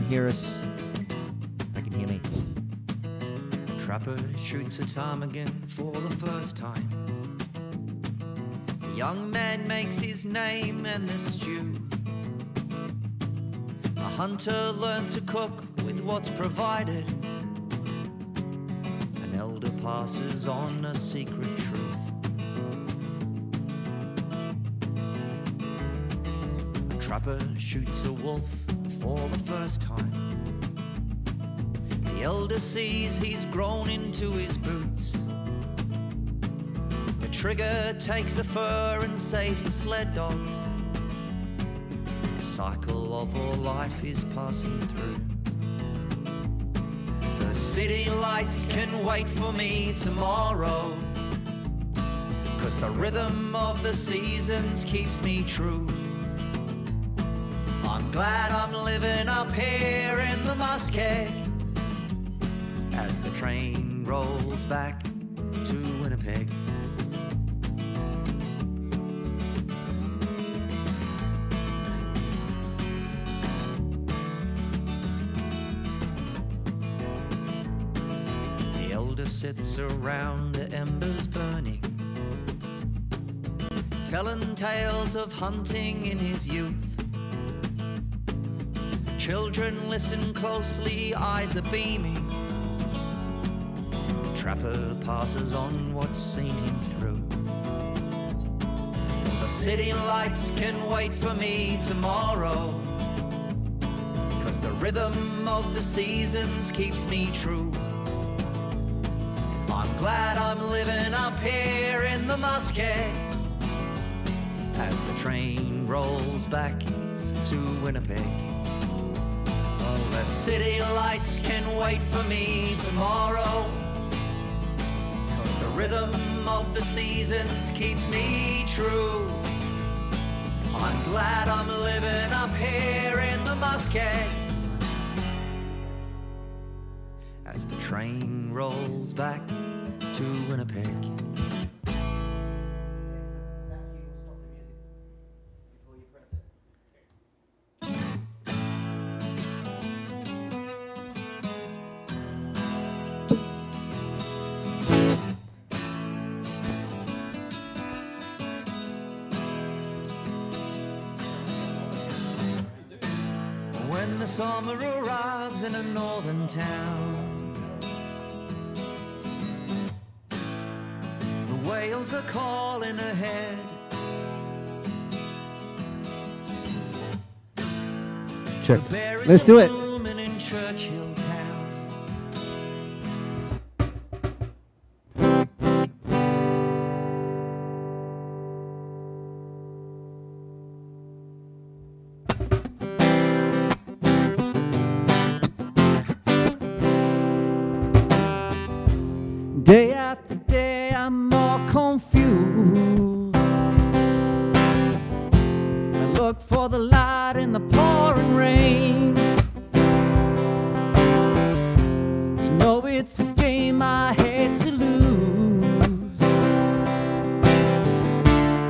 hear us. I can hear me. Trapper shoots a ptarmigan for the first time. The young man makes his name in the stew. A hunter learns to cook with what's provided. An elder passes on a secret truth. A trapper shoots a wolf for the first time. The elder sees he's grown into his boots. The trigger takes the fur and saves the sled dogs. The cycle of all life is passing through. The city lights can wait for me tomorrow, 'cause the rhythm of the seasons keeps me true. I'm glad I'm living up here in the Muskeg as the train rolls back to Winnipeg. The elder sits around the embers burning, telling tales of hunting in his youth. Children listen closely, eyes are beaming. The trapper passes on what's seen him through. The city lights can wait for me tomorrow, 'cause the rhythm of the seasons keeps me true. I'm glad I'm living up here in the Muskeg as the train rolls back to Winnipeg. The city lights can wait for me tomorrow, 'cause the rhythm of the seasons keeps me true. I'm glad I'm living up here in the Muskeg as the train rolls back to Winnipeg. When the summer arrives in a northern town, the whales are calling ahead. Sure. Let's do it. In Churchill town. Day after day, I'm more confused. I look for the light in the pouring rain. You know it's a game I hate to lose.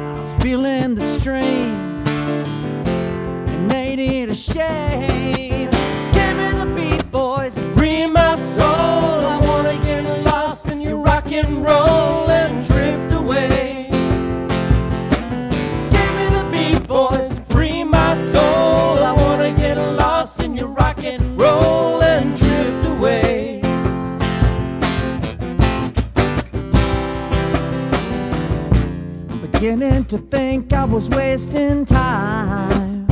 I'm feeling the strain, and ain't it a shame? Give me the beat, boys, and free my soul. I wanna get lost in your rock and roll and drift away. Give me the beat, boys, to free my soul. I wanna get lost in your rock and roll and drift away. I'm beginning to think I was wasting time.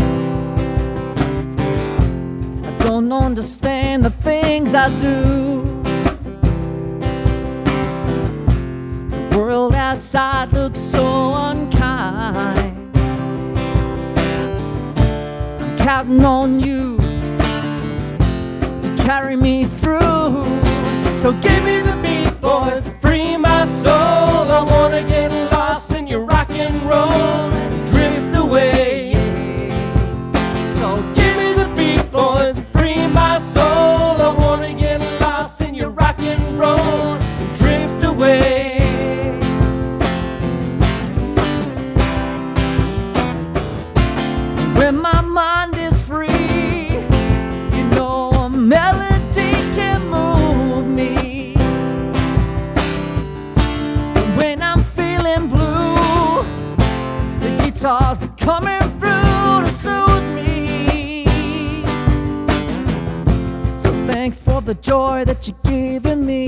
I don't understand the things I do. The world outside looks so unkind. I'm counting on you to carry me through. So give me the beat, boys, to free my soul. I wanna get lost in your rock and roll and drift away. So give me the beat, boys, to free my soul. I wanna get lost in your rock and roll and drift away. When my mind is free, you know guitars coming through to soothe me. So thanks for the joy that you're giving me.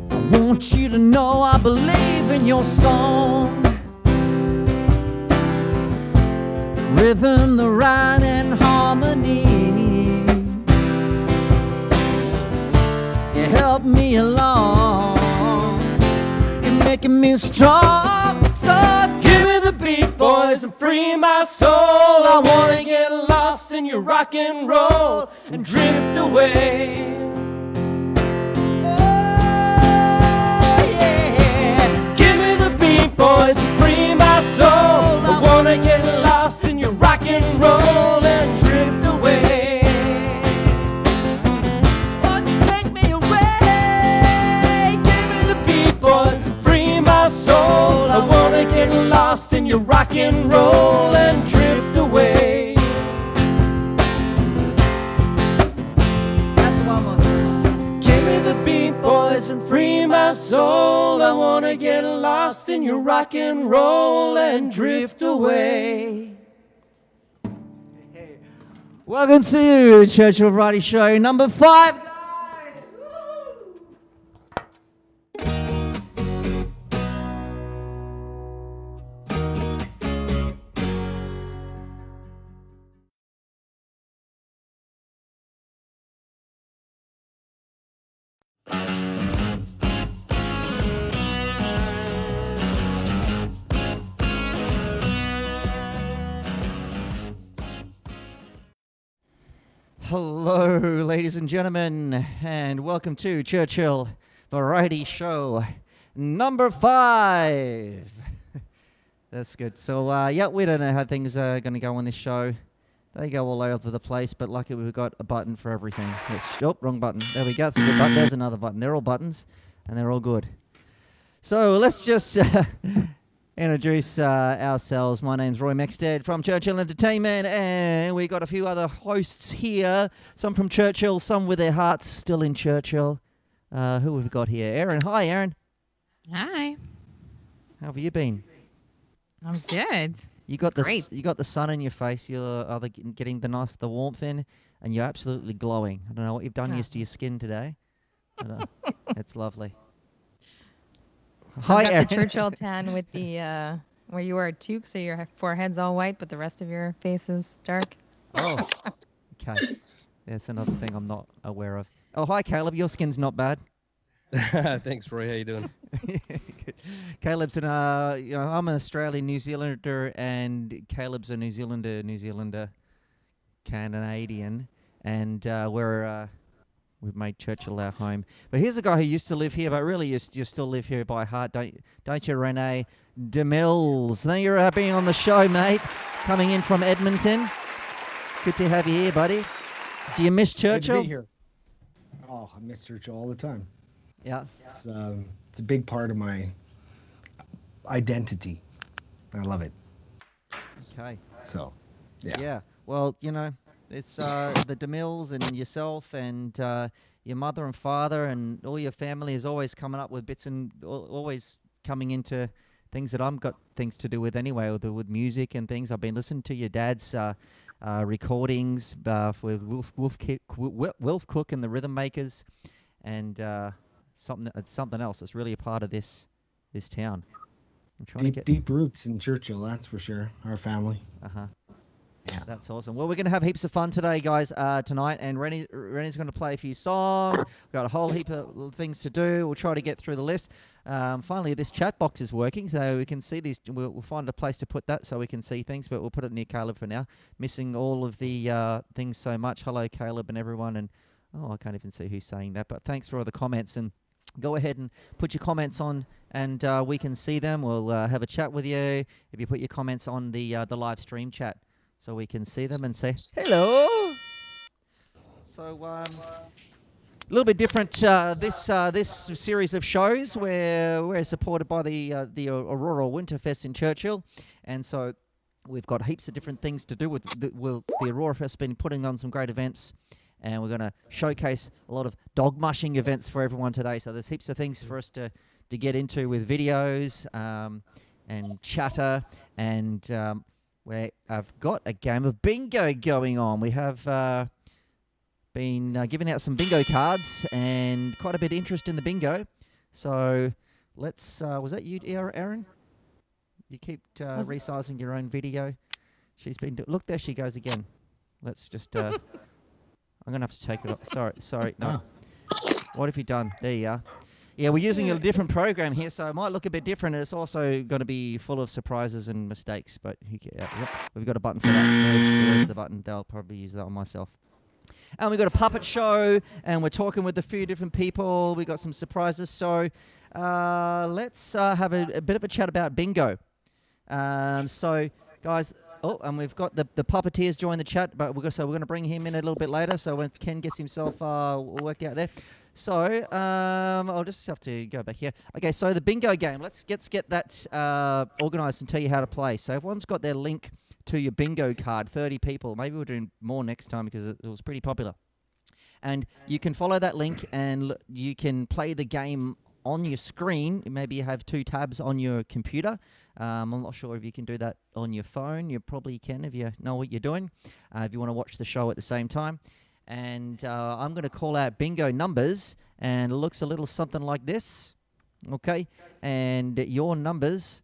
I want you to know I believe in your song. Rhythm, the rhyme and harmony. You help me along. You're making me strong. So give me the beat, boys, and free my soul. I wanna get lost in your rock and roll and drift away. Oh, yeah. Give me the beat, boys, and free my soul. I wanna get lost in your rock and roll and drift away. Won't you take me away? Give me the beat, boys, and free my soul. I wanna get lost in your rock and roll and drift away. That's one more time. Give me the beat, boys, and free my soul. I wanna get lost in your rock and roll and drift away. Welcome to the Churchill Varity Show, number 5. Hello, ladies and gentlemen, and welcome to Churchill Variety Show, number 5. That's good. So, yeah, we don't know how things are going to go on this show. They go all over the place, but lucky we've got a button for everything. Oh, wrong button. There we go. That's a good button. There's another button. They're all buttons, and they're all good. So let's just introduce ourselves. My name's Roy Mexted from Churchill Entertainment, and we got a few other hosts here. Some from Churchill, some with their hearts still in Churchill. Who have we got here? Erin. Hi, Erin. Hi. How have you been? I'm good. You got Great. you got the sun in your face. You're getting the warmth in, and you're absolutely glowing. I don't know what you've done to your skin today. But, it's lovely. Hi, I've got Erin. the Churchill tan with the where you wear a toque, so your forehead's all white, but the rest of your face is dark. Oh, okay. That's another thing I'm not aware of. Oh, hi, Caleb. Your skin's not bad. Thanks, Roy. How you doing? Caleb's I'm an Australian New Zealander, and Caleb's a New Zealander, Canadian, and we've made Churchill our home. But here's a guy who used to live here, but really you still live here by heart, don't you, Renee DeMills? Thank you for being on the show, mate. Coming in from Edmonton. Good to have you here, buddy. Do you miss Churchill? Good to be here. Oh, I miss Churchill all the time. Yeah. It's a big part of my identity. I love it. Okay. So, yeah. Yeah. Well, it's the DeMills and yourself and your mother and father and all your family is always coming up with bits and always coming into things that I've got things to do with anyway, with music and things. I've been listening to your dad's recordings with Wolf Cook and the Rhythm Makers, and something else that's really a part of this town. I'm trying Deep roots in Churchill, that's for sure. Our family. Yeah, that's awesome. Well, we're going to have heaps of fun today, guys, tonight, and Rennie's going to play a few songs. We've got a whole heap of things to do. We'll try to get through the list. Finally, this chat box is working, so we can see these. We'll find a place to put that so we can see things, but we'll put it near Caleb for now. Missing all of the things so much. Hello, Caleb and everyone, and I can't even see who's saying that, but thanks for all the comments, and go ahead and put your comments on, and we can see them. We'll have a chat with you if you put your comments on the live stream chat, so we can see them and say hello. So a little bit different this series of shows where we're supported by the Aurora Winterfest in Churchill, and so we've got heaps of different things to do with the Aurora Fest. Been putting on some great events, and we're going to showcase a lot of dog mushing events for everyone today. So there's heaps of things for us to get into with videos and chatter, and I've got a game of bingo going on. We have been giving out some bingo cards and quite a bit of interest in the bingo. So let's, was that you, Aaron? You keep resizing your own video. She's been, look, there she goes again. Let's just, I'm going to have to take it off. Sorry, no. What have you done? There you are. Yeah, we're using a different program here, so it might look a bit different. It's also going to be full of surprises and mistakes, but yep, we've got a button for that. There's the button. They'll probably use that on myself. And we've got a puppet show, and we're talking with a few different people. We've got some surprises, so let's have a bit of a chat about bingo. So, guys, and we've got the puppeteers join the chat, but we're going to bring him in a little bit later, so when Ken gets himself worked out there. So, I'll just have to go back here. Okay, so the bingo game. Let's get that organised and tell you how to play. So everyone's got their link to your bingo card, 30 people. Maybe we're doing more next time because it was pretty popular. And you can follow that link and you can play the game on your screen. Maybe you have 2 tabs on your computer. I'm not sure if you can do that on your phone. You probably can if you know what you're doing, if you want to watch the show at the same time. And I'm going to call out bingo numbers, and it looks a little something like this. Okay, and your numbers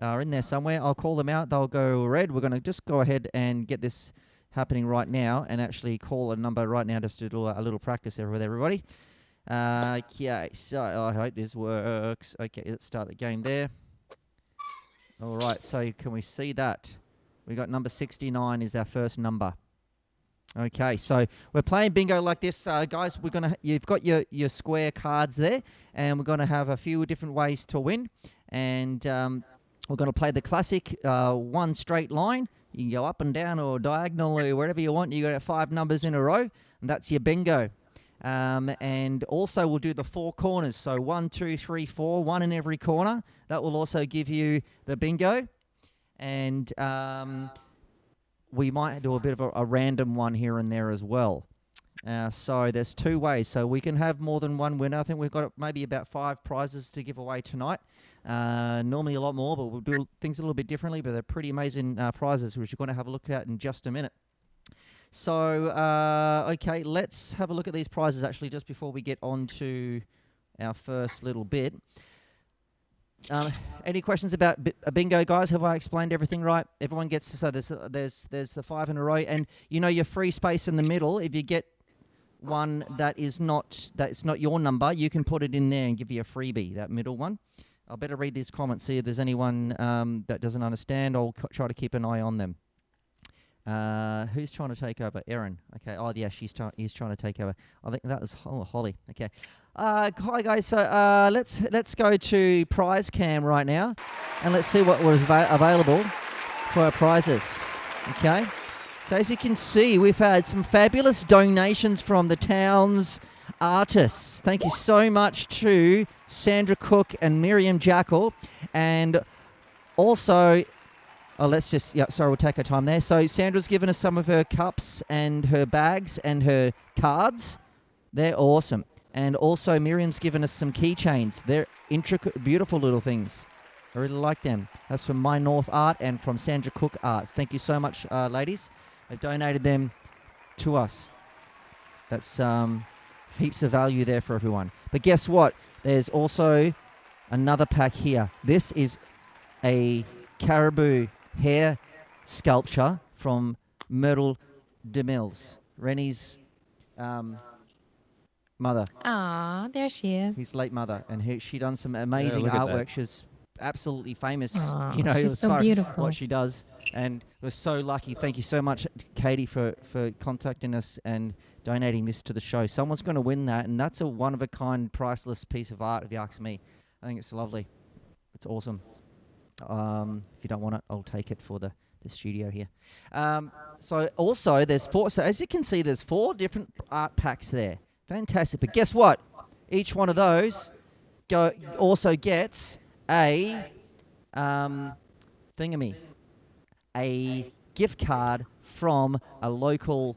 are in there somewhere. I'll call them out. They'll go red. We're going to just go ahead and get this happening right now and actually call a number right now just to do a little practice there with everybody. Okay, so I hope this works. Okay, let's start the game there. All right, so can we see that? We got number 69 is our first number. Okay, so we're playing bingo like this, guys. You've got your square cards there, and we're gonna have a few different ways to win, and we're gonna play the classic one straight line. You can go up and down or diagonally, wherever you want. You got 5 numbers in a row, and that's your bingo. And also we'll do the 4 corners. So 1, 2, 3, 4, 1 in every corner. That will also give you the bingo, and we might do a bit of a random one here and there as well. So there's 2 ways. So we can have more than one winner. I think we've got maybe about 5 prizes to give away tonight. Normally a lot more, but we'll do things a little bit differently. But they're pretty amazing prizes, which we're going to have a look at in just a minute. So, okay, let's have a look at these prizes actually just before we get on to our first little bit. Any questions about a bingo, guys? Have I explained everything right? Everyone gets, so there's the 5 in a row, and you know your free space in the middle. If you get one that's not your number, you can put it in there and give you a freebie, that middle one. I'll better read these comments, see if there's anyone that doesn't understand. I'll try to keep an eye on them. Who's trying to take over? Erin. Okay. Oh, yeah, he's trying to take over. I think that was Holly. Okay. Hi, guys. So let's go to prize cam right now, and let's see what was available for our prizes. Okay. So as you can see, we've had some fabulous donations from the town's artists. Thank you so much to Sandra Cook and Miriam Jackal, and also. Oh, we'll take our time there. So Sandra's given us some of her cups and her bags and her cards. They're awesome. And also Miriam's given us some keychains. They're intricate, beautiful little things. I really like them. That's from My North Art and from Sandra Cook Art. Thank you so much, ladies. They've donated them to us. That's heaps of value there for everyone. But guess what? There's also another pack here. This is a caribou hair sculpture from Myrtle DeMills, Rennie's mother. Ah, there she is. His late mother, and she done some amazing artwork. She's absolutely famous. Aww, you know, she's as so far beautiful. what she does, and we're so lucky. Thank you so much, Katie, for contacting us and donating this to the show. Someone's going to win that, and that's a one-of-a-kind, priceless piece of art, if you ask me. I think it's lovely. It's awesome. If you don't want it, I'll take it for the studio here. So also there's 4. So as you can see, there's 4 different art packs there. Fantastic. But guess what? Each one of those also gets a thingammy, a gift card from a local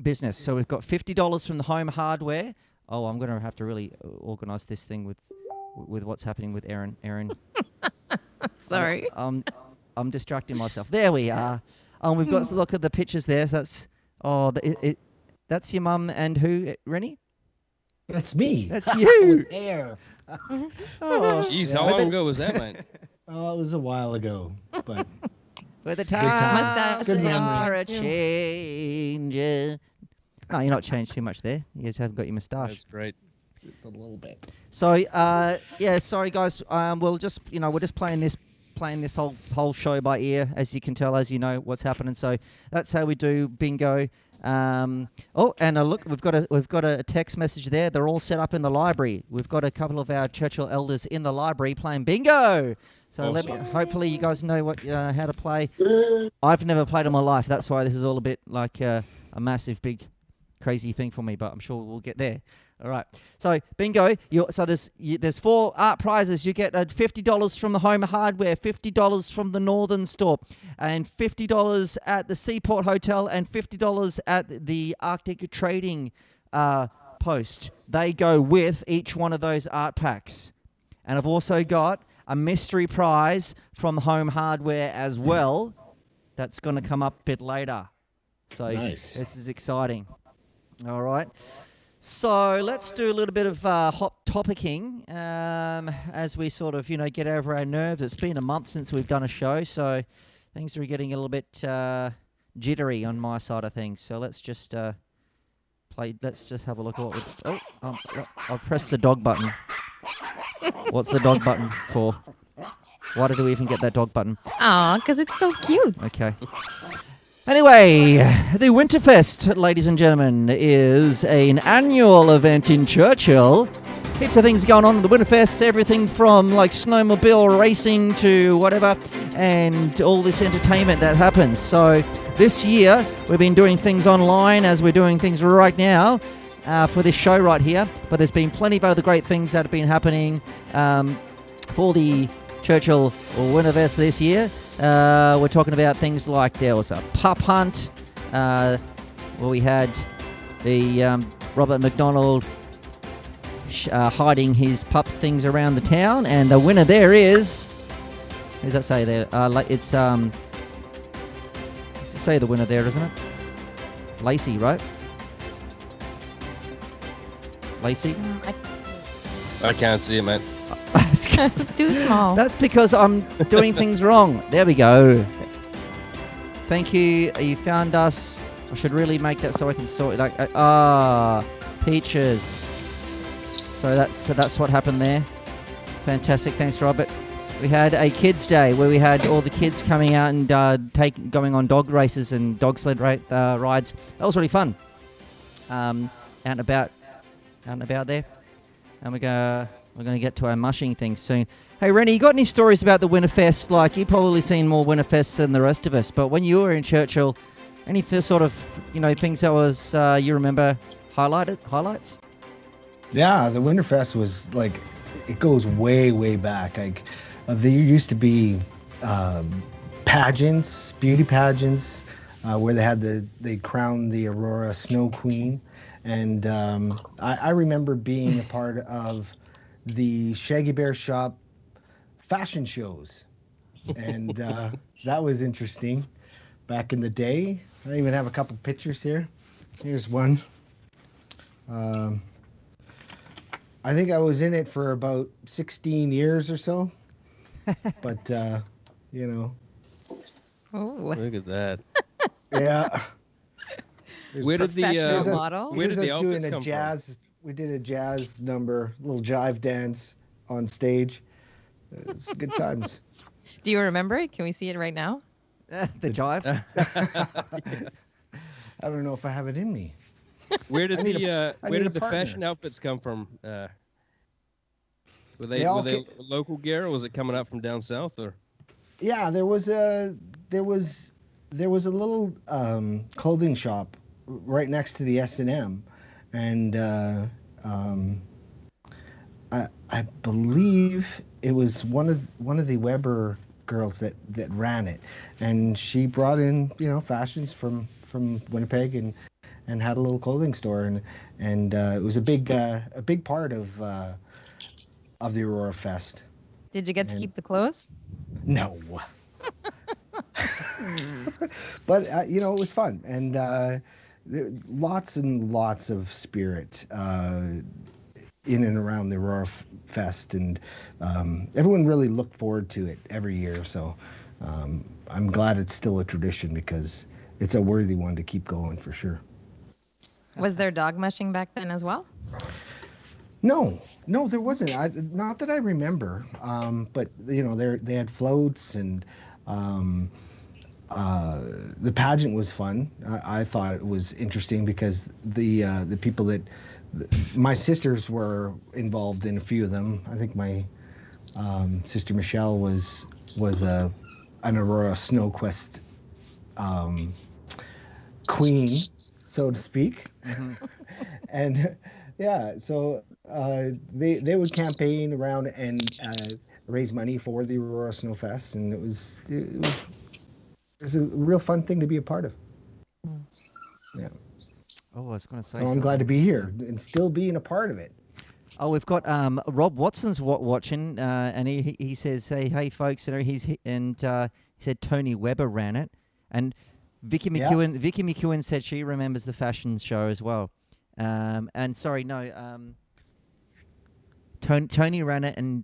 business. So we've got $50 from the home hardware. Oh, I'm going to have to really organise this thing with what's happening with Erin. Erin. Sorry. I'm distracting myself. There we are. We've got to look at the pictures there. That's that's your mum and who, Rennie? That's me. That's you. With hair. Oh, Jeez, how long ago was that, man? Oh, it was a while ago, but where the time. times Good memory. are a-changing. No, you're not changed too much there. You just haven't got your moustache. That's great. just a little bit. So, yeah, sorry guys. We're just playing this whole show by ear, as you can tell, as you know what's happening. So that's how we do bingo. And look, we've got a text message there. They're all set up in the library. We've got a couple of our Churchill elders in the library playing bingo. So Awesome. hopefully you guys know how to play. I've never played in my life. That's why this is all a bit like a massive, big, crazy thing for me. But I'm sure we'll get there. All right. So bingo. There's 4 art prizes. You get $50 from the Home Hardware, $50 from the Northern Store, and $50 at the Seaport Hotel, and $50 at the Arctic Trading Post. They go with each one of those art packs. And I've also got a mystery prize from Home Hardware as well. That's going to come up a bit later. So Nice. This is exciting. All right. So let's do a little bit of hot topicking as we sort of, get over our nerves. It's been a month since we've done a show, so things are getting a little bit jittery on my side of things. So let's just Let's just have a look at what I've pressed the dog button. What's the dog button for? Why did we even get that dog button? Aw, because it's so cute. Okay. Anyway, the Winterfest, ladies and gentlemen, is an annual event in Churchill. Heaps of things going on at the Winterfest, everything from like snowmobile racing to whatever, and all this entertainment that happens. So this year, we've been doing things online as we're doing things right now for this show right here. But there's been plenty of other great things that have been happening for the Churchill Winterfest this year. We're talking about things like there was a pup hunt where we had the Robert McDonald hiding his pup things around the town, and the winner there is, who does that say there? It's say the winner there, isn't it? Lacey, right? Lacey? I can't see it, man. It's too small. That's because I'm doing things wrong. There we go. Thank you. You found us. I should really make that so I can sort it. Peaches. So that's what happened there. Fantastic. Thanks, Robert. We had a kids' day where we had all the kids coming out and going on dog races and dog sled rides. That was really fun. Out and about there, and we're going to get to our mushing thing soon. Hey, Rennie, you got any stories about the Winterfest? Like, you've probably seen more Winterfests than the rest of us, but when you were in Churchill, any sort of, things that was, you remember highlights? Yeah, the Winterfest was like, it goes way, way back. Like, there used to be pageants, beauty pageants, where they crowned the Aurora Snow Queen. And I remember being a part of the Shaggy Bear Shop fashion shows. And that was interesting back in the day. I even have a couple pictures here. Here's one. I think I was in it for about 16 years or so. But, Oh. Look at that. yeah. Where did the Professional model. where did the Here's us doing outfits a come jazz. We did a jazz number, a little jive dance on stage. It's good times. Do you remember it? Can we see it right now? The jive? I don't know if I have it in me. from? Where did I need the I where need did a the fashion partner. outfits come from? Were they They all local gear, or was it coming up from down south, or? Yeah, there was a little clothing shop right next to the S&M, and I believe it was one of the Weber girls that ran it, and she brought in fashions from Winnipeg and had a little clothing store, and it was a big part of the Aurora Fest. Did you get to keep the clothes? No. But it was fun, and lots and lots of spirit in and around the Aurora Fest, and everyone really looked forward to it every year. So I'm glad it's still a tradition, because it's a worthy one to keep going for sure. Was there dog mushing back then as well? No, there wasn't. Not that I remember. But they had floats, and the pageant was fun. I thought it was interesting because the people that my sisters were involved in a few of them. I think my sister Michelle was an Aurora Snow Quest queen, so to speak. Mm-hmm. And yeah, so they would campaign around and raise money for the Aurora Snow Fest, and it was a real fun thing to be a part of. Yeah. Oh, I was going to say. So I'm glad to be here and still being a part of it. Oh, we've got Rob Watson's watching, and he says, hey folks, he said Tony Webber ran it, and Vicky McEwen said she remembers the fashion show as well. And sorry, no, Tony ran it, and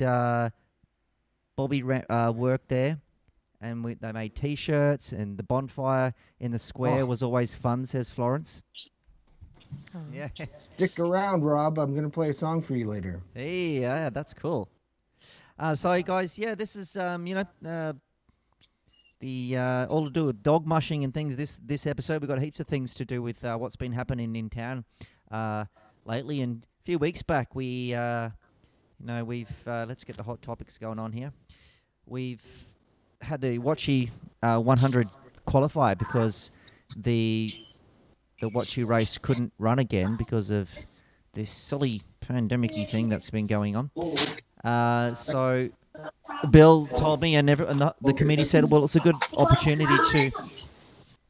Bobby worked there, and they made T-shirts, and the bonfire in the square was always fun, says Florence. Oh. Yeah. Stick around, Rob. I'm gonna play a song for you later. Hey, yeah, that's cool. So guys, yeah, this is the all to do with dog mushing and things. This episode, we've got heaps of things to do with what's been happening in town lately. And a few weeks back, we've let's get the hot topics going on here. We've had the Watchy 100 qualifier because the Watchy race couldn't run again because of this silly pandemic-y thing that's been going on. So Bill told me, and the committee said, well, it's a good opportunity to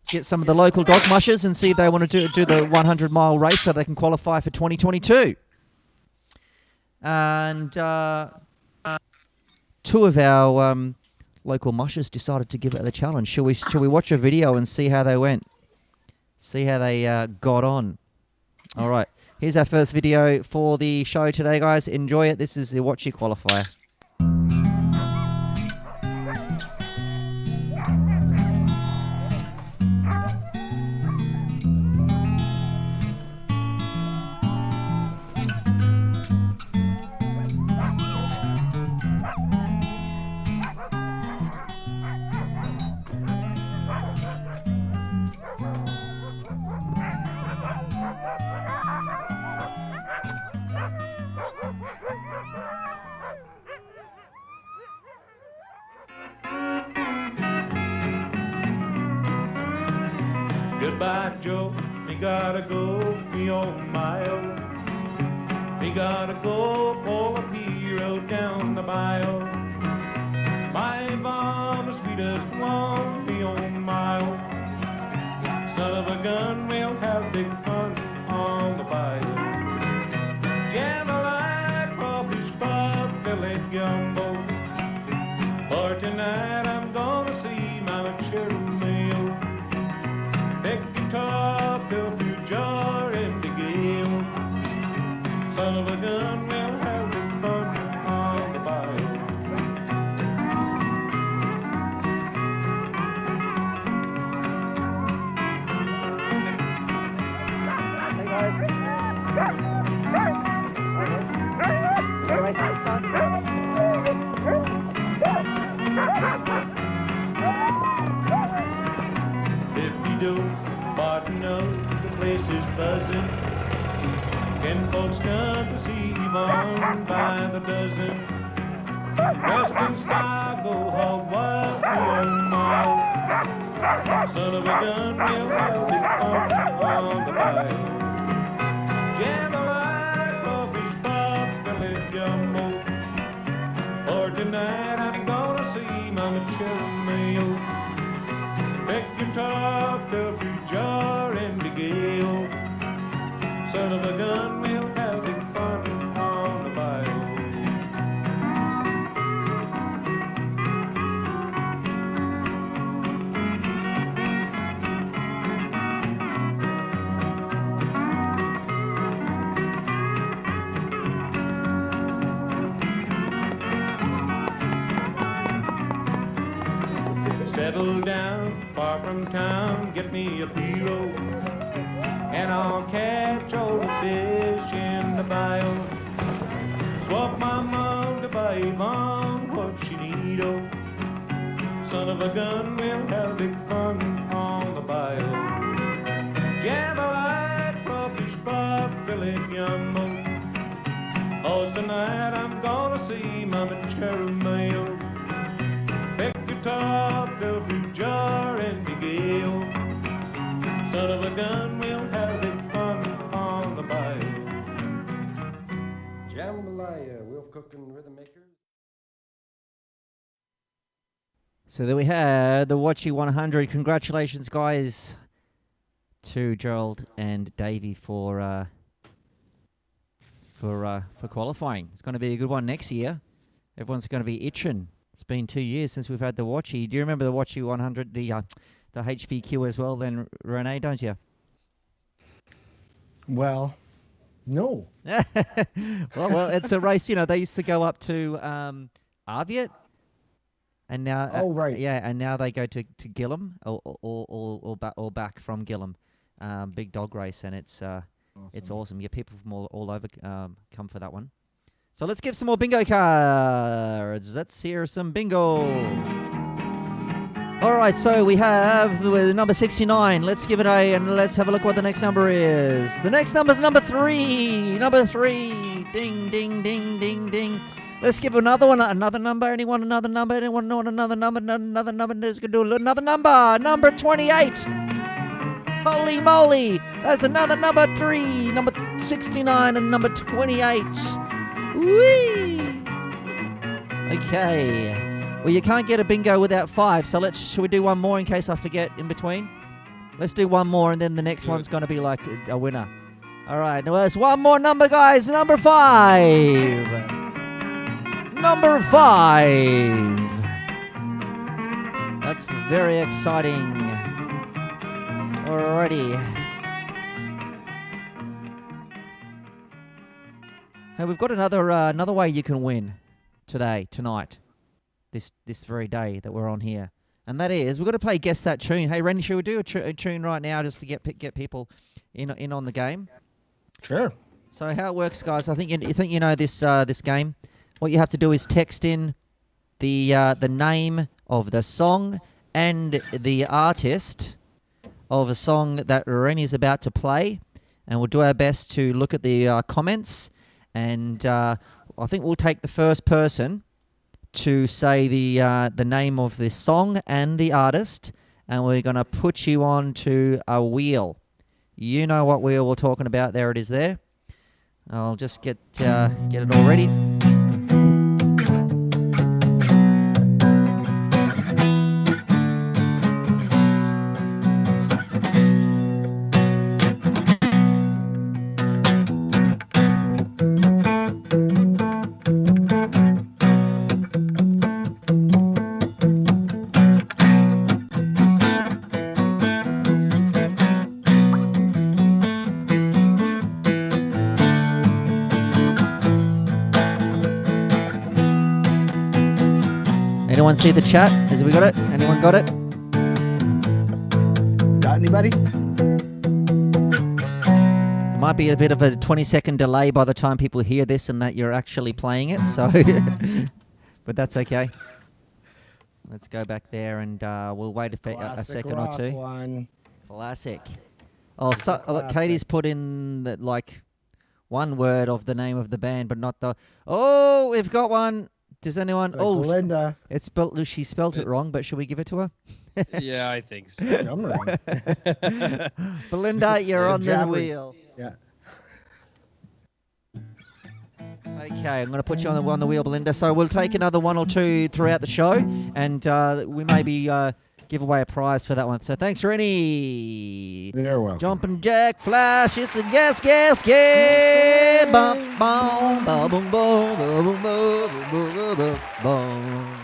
get some of the local dog mushers and see if they want to do the 100-mile race so they can qualify for 2022. And two of our local mushers decided to give it the challenge. Shall we watch a video and see how they went? See how they got on. All right. Here's our first video for the show today, guys. Enjoy it. This is the Watchy qualifier. Goodbye, Joe, me gotta go, me old mile. Me gotta go, pull a hero down the mile. My Yvonne, the sweetest one, me old mile. Son of a gun, we'll have big fun on the bayou. Jambalaya, crawfish pub, Billy Gumbo. For tonight I'm gonna see Mama Churchill. Pick guitar, fill through jar in the gale. Son of a gun, we'll have big fun on the bayou. If you don't but know the place is buzzing, can folks come to see Yvonne by the dozen? Western style, go hog wild, beyond mile. Son of a gun, we'll have big fun on the bayou. Jambalaya, crawfish pop, Billy Gumbo. For tonight I'm gonna see Mama Churchill. Pick your top, fill through jar in the gale. settle down far from town, get me a pirogue, and I'll catch all the fish in the bayou. Swap my mom to buy Yvonne what she need, oh. Son of a gun, we'll have big fun on the bayou. Jambalaya, crawfish pop, Billy Gumbo. 'Cause tonight I'm gonna see Mama Cheramayo. Pick your top, go through jar and be gale. Son of a gun, we'll have big fun on the bayou. Jambalaya, Wolf Cooking Rhythm Makers. So there we had the Watchy 100. Congratulations, guys, to Gerald and Davey for qualifying. It's going to be a good one next year. Everyone's going to be itching. It's been 2 years since we've had the Watchy. Do you remember the Watchy 100, the HVQ as well? Then Renee, don't you? Well, no. well, it's a race. You know, they used to go up to Arviat. And now, Oh, right. yeah, and now they go to Gillam or back from Gillam, big dog race, and it's awesome. You get people from all over come for that one. So let's give some more bingo cards. Let's hear some bingo. All right, so we have the number 69. Let's give it a, and let's have a look what the next number is. The next number is number 3. Number 3. Ding, ding, ding, ding, ding. Let's give another one, another number. Anyone another number? Anyone know another number? Another number. Let's do another number. Number 28. Holy moly. That's another number 3. Number 69 and number 28. Whee! Okay. Well, you can't get a bingo without 5, so should we do one more in case I forget in between? Let's do one more, and then the next one's going to be like a winner. All right. Now, there's one more number, guys. Number 5. Number 5. That's very exciting. Alrighty. Hey, we've got another way you can win tonight, this very day that we're on here, and that is we've got to play Guess That Tune. Hey, Randy, should we do a tune right now just to get people in on the game? Sure. So how it works, guys? I think you know this game. What you have to do is text in the name of the song and the artist of a song that Rennie's about to play, and we'll do our best to look at the comments, and I think we'll take the first person to say the name of this song and the artist, and we're going to put you on to a wheel. You know what wheel we're talking about. There it is there. I'll just get it all ready. Anyone see the chat? Has we got it? Anyone got it? Got anybody? There might be a bit of a 20-second delay by the time people hear this and that you're actually playing it, so but that's okay. Let's go back there and we'll wait a second or two. One. Classic. Oh, so look, Katie's put in one word of the name of the band, but not the. Oh, we've got one. Does anyone? Like oh, Belinda. it's spelled. She spelled it wrong, but should we give it to her? Yeah, I think so. Belinda, you're on the Jabber. wheel. Yeah. Okay, I'm going to put you on the wheel, Belinda. So we'll take another one or two throughout the show, and we maybe give away a prize for that one. So thanks, Rennie. You're welcome. Jumping Jack Flash, it's a gas. Bum, bum, bum, bum, bum, bum, bum, bum, bum.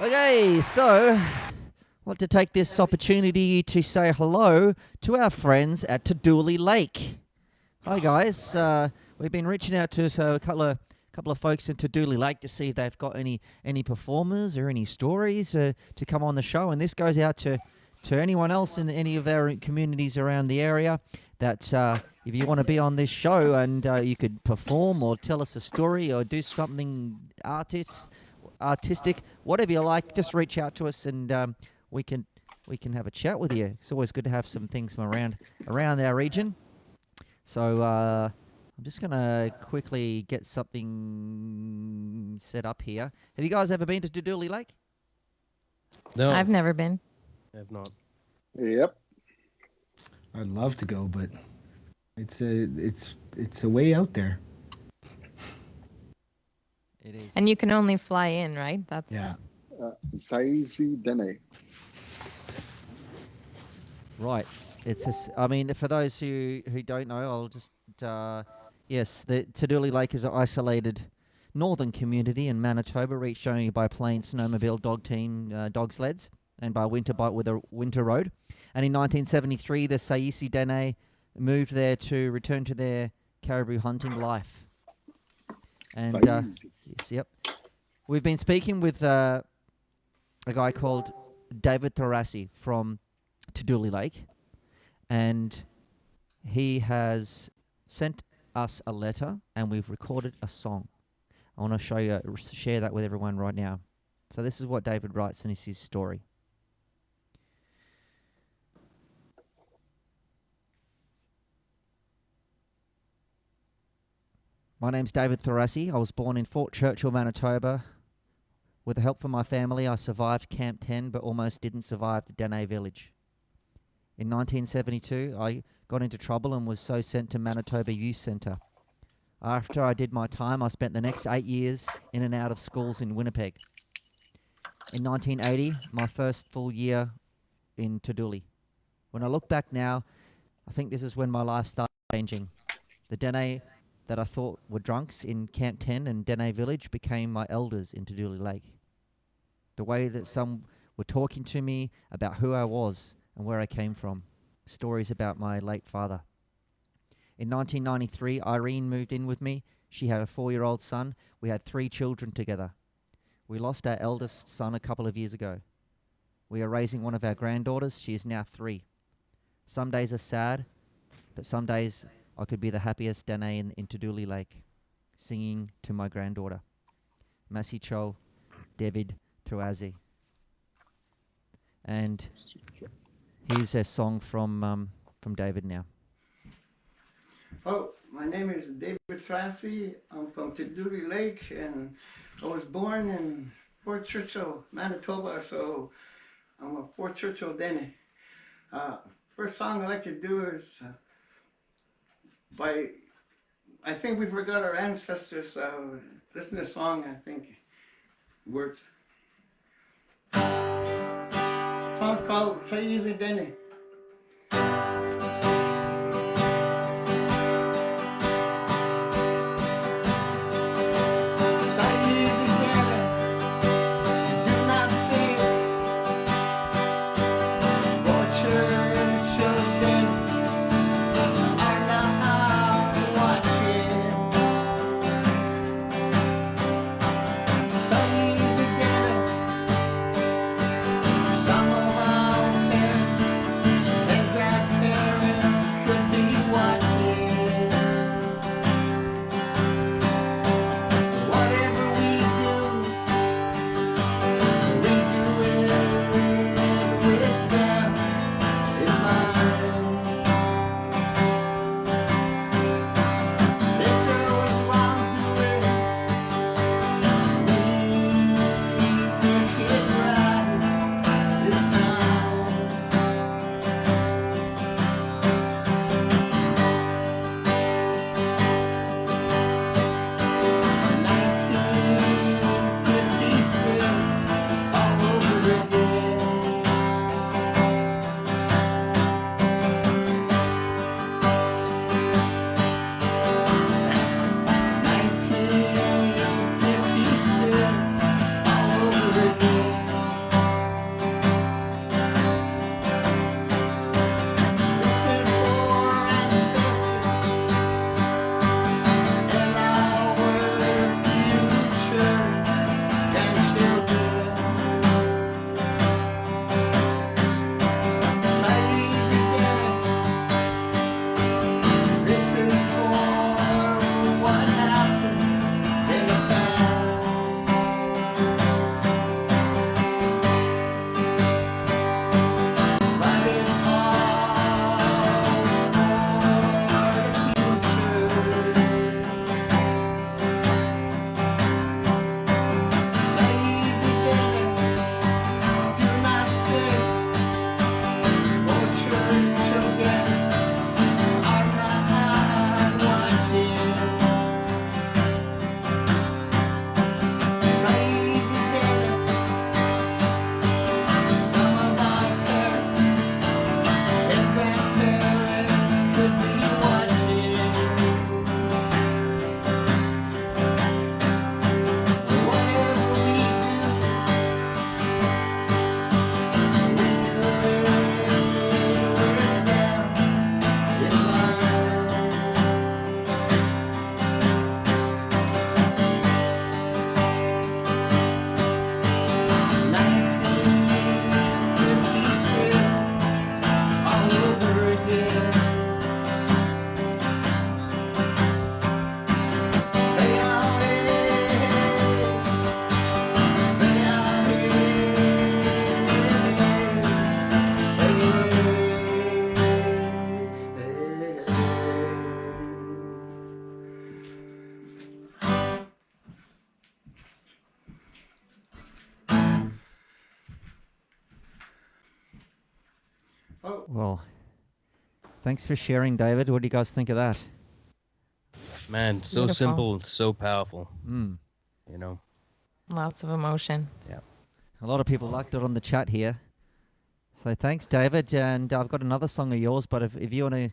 Okay, so I want to take this opportunity to say hello to our friends at Tadooley Lake. Hi guys, we've been reaching out to a couple couple of folks into Dooley Lake to see if they've got any performers or any stories to come on the show. And this goes out to anyone else in any of our communities around the area that if you want to be on this show and you could perform or tell us a story or do something artistic, whatever you like, just reach out to us and we can have a chat with you. It's always good to have some things from around our region. So I'm just going to quickly get something set up here. Have you guys ever been to Dooley Lake? No, I've never been. I have not. Yep. I'd love to go, but it's a way out there. It is. And you can only fly in, right? That's Yeah. Saisi Dene. Right. It's just, I mean, for those who don't know, I'll just, yes, the Dooley Lake is an isolated northern community in Manitoba, reached only by plane, snowmobile, dog team, dog sleds, and by winter bike with a winter road. And in 1973, the Saisi Dene moved there to return to their caribou hunting life. And, yes, yep. We've been speaking with a guy called David Tharassi from Dooley Lake, and he has sent us a letter and we've recorded a song. I want to share that with everyone right now. So this is what David writes, and it's his story. My name's David Tharassi. I was born in Fort Churchill, Manitoba. With the help from my family, I survived Camp 10, but almost didn't survive the Dene village. In 1972, I got into trouble and was so sent to Manitoba Youth Centre. After I did my time, I spent the next 8 years in and out of schools in Winnipeg. In 1980, my first full year in Dooley. When I look back now, I think this is when my life started changing. The Dene that I thought were drunks in Camp 10 and Dene Village became my elders in Dooley Lake. The way that some were talking to me about who I was and where I came from. Stories about my late father. In 1993, Irene moved in with me. She had a 4-year-old son. We had 3 children together. We lost our eldest son a couple of years ago. We are raising one of our granddaughters. She is now 3. Some days are sad, but some days I could be the happiest Dene in Dooley Lake, singing to my granddaughter. Masi Cho, David Truazi. And here's a song from David now. Oh, my name is David Tracy. I'm from Dooley Lake, and I was born in Fort Churchill, Manitoba, so I'm a Fort Churchill Dene. First song I like to do is I think we forgot our ancestors. Listen to this song, I think works. The song's called Say Easy Dene. Oh, Well, thanks for sharing, David. What do you guys think of that? Man, so beautiful. simple and so powerful. Mm. You know. Lots of emotion. A lot of people liked it on the chat here. So thanks, David. And I've got another song of yours, but if you want to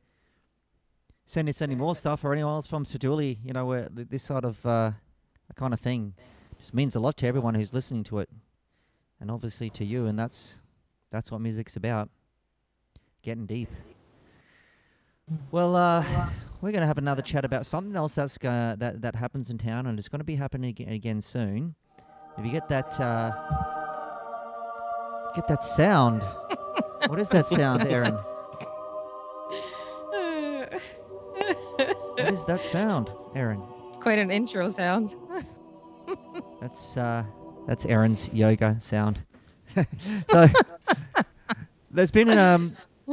send us any more stuff or anyone else from Seduli, you know, where this sort of kind of thing just means a lot to everyone who's listening to it. And obviously to you, and that's what music's about. Getting deep. Well, we're going to have another chat about something else that happens in town, and it's going to be happening again soon. If you get that sound. What is that sound, Aaron? What is that sound, Aaron? Quite an intro sound. That's Aaron's yoga sound. So there's been a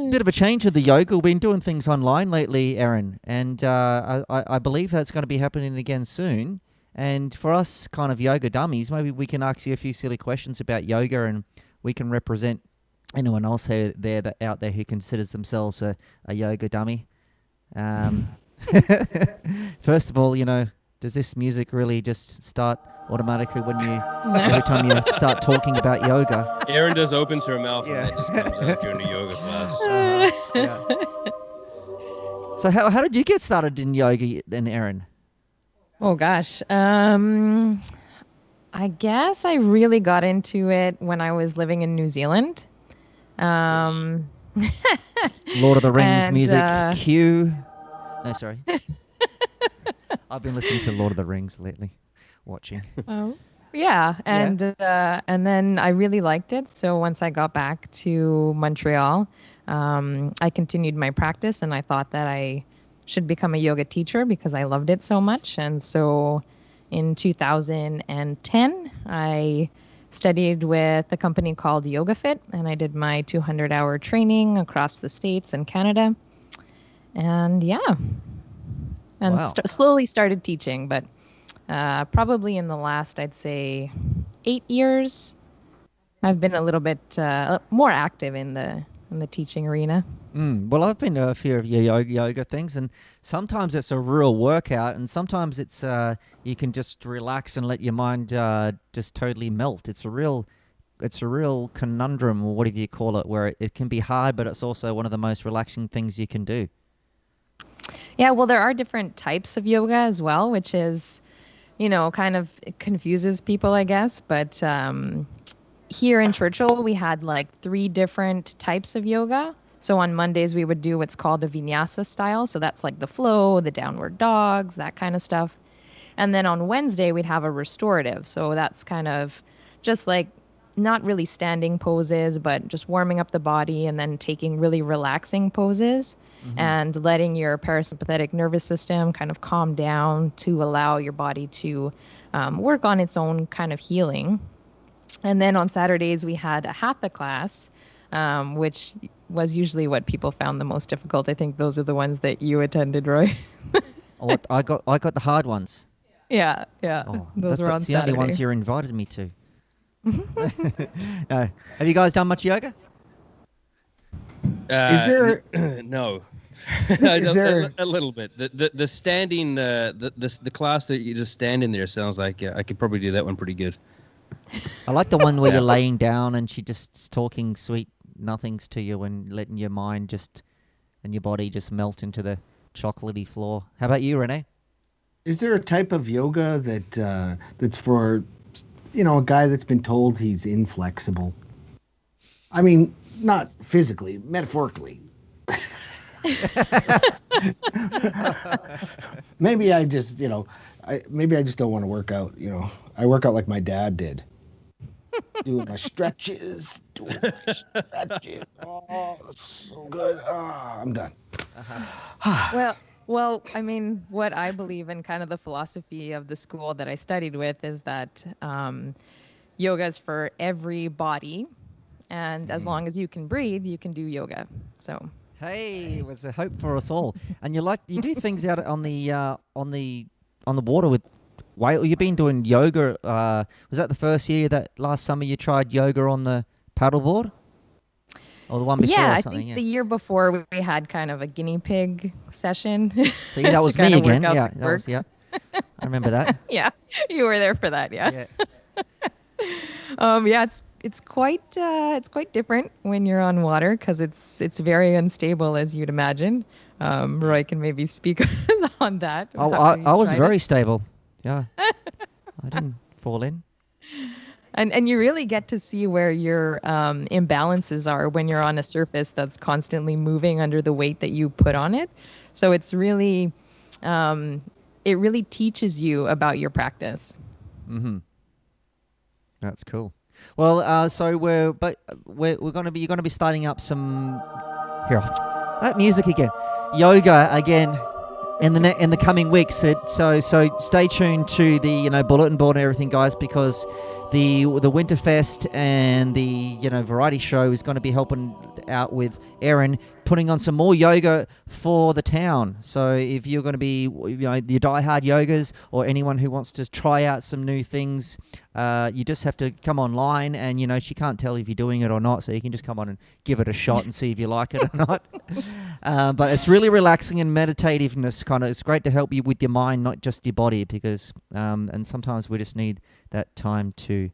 bit of a change with the yoga. We've been doing things online lately, Aaron, and I believe that's going to be happening again soon. And for us kind of yoga dummies, maybe we can ask you a few silly questions about yoga, and we can represent anyone else out there who considers themselves a yoga dummy. First of all, you know, does this music really just start automatically when every time you start talking about yoga? Erin does opens her mouth and that just comes out during the yoga class. Yeah. So how did you get started in yoga then, Erin? Oh gosh. I guess I really got into it when I was living in New Zealand. Lord of the Rings and, music cue. No, sorry. I've been listening to Lord of the Rings lately, watching. Oh, yeah, and then I really liked it. So once I got back to Montreal, I continued my practice, and I thought that I should become a yoga teacher because I loved it so much. And so in 2010, I studied with a company called YogaFit, and I did my 200-hour training across the States and Canada. And and Wow. slowly started teaching, but probably in the last, I'd say, 8 years, I've been a little bit more active in the teaching arena. Well, I've been to a few of your yoga things, and sometimes it's a real workout, and sometimes it's you can just relax and let your mind just totally melt. It's a real conundrum, or whatever you call it, where it can be hard, but it's also one of the most relaxing things you can do. Yeah, well, there are different types of yoga as well, which is, kind of it confuses people, I guess. But here in Churchill, we had like 3 different types of yoga. So on Mondays, we would do what's called a vinyasa style. So that's like the flow, the downward dogs, that kind of stuff. And then on Wednesday, we'd have a restorative. So that's kind of just like not really standing poses, but just warming up the body and then taking really relaxing poses and letting your parasympathetic nervous system kind of calm down to allow your body to work on its own kind of healing. And then on Saturdays, we had a hatha class, which was usually what people found the most difficult. I think those are the ones that you attended, Roy. I got the hard ones. Yeah. Oh, Those were on that's the Saturday. only ones you invited me to. No. Have you guys done much yoga? Is there- No. Is there- a little bit. The standing the class that you just stand in there sounds like I could probably do that one pretty good. I like the one where you're laying down and she just's talking sweet nothings to you and letting your mind and your body just melt into the chocolatey floor. How about you, Renee? Is there a type of yoga that's for, a guy that's been told he's inflexible? I mean, not physically, metaphorically. Maybe I just, maybe I just don't want to work out. I work out like my dad did, doing my stretches. Oh, so good. I'm done. Well, I mean, what I believe in kind of the philosophy of the school that I studied with is that yoga is for every body. And as long as you can breathe, you can do yoga. So, Hey, it was a hope for us all. And you do things out on the water with whale. You've been doing yoga. Was that the first year that last summer you tried yoga on the paddleboard? or the one before Yeah, or I something. think Yeah. the year before we had kind of a guinea pig session. See, that to was kinda me work again. out Yeah, the that was quirks. I remember that. Yeah, you were there for that. Yeah. Yeah. Yeah, it's quite different when you're on water because it's very unstable as you'd imagine. Roy can maybe speak on that Oh, after I he's was tried very it. stable. Yeah, I didn't fall in. And you really get to see where your imbalances are when you're on a surface that's constantly moving under the weight that you put on it. So it's really, it really teaches you about your practice. Mm-hmm. That's cool. Well, so we're gonna be you're gonna be starting up some here. That music again, yoga again in the coming weeks. So stay tuned to the bulletin board and everything, guys, because the Winterfest and the variety show is going to be helping out with Erin putting on some more yoga for the town. So if you're going to be your diehard yogas or anyone who wants to try out some new things, you just have to come online, and she can't tell if you're doing it or not, so you can just come on and give it a shot and see if you like it or not. But it's really relaxing and meditativeness kind of. It's great to help you with your mind, not just your body, because and sometimes we just need that time to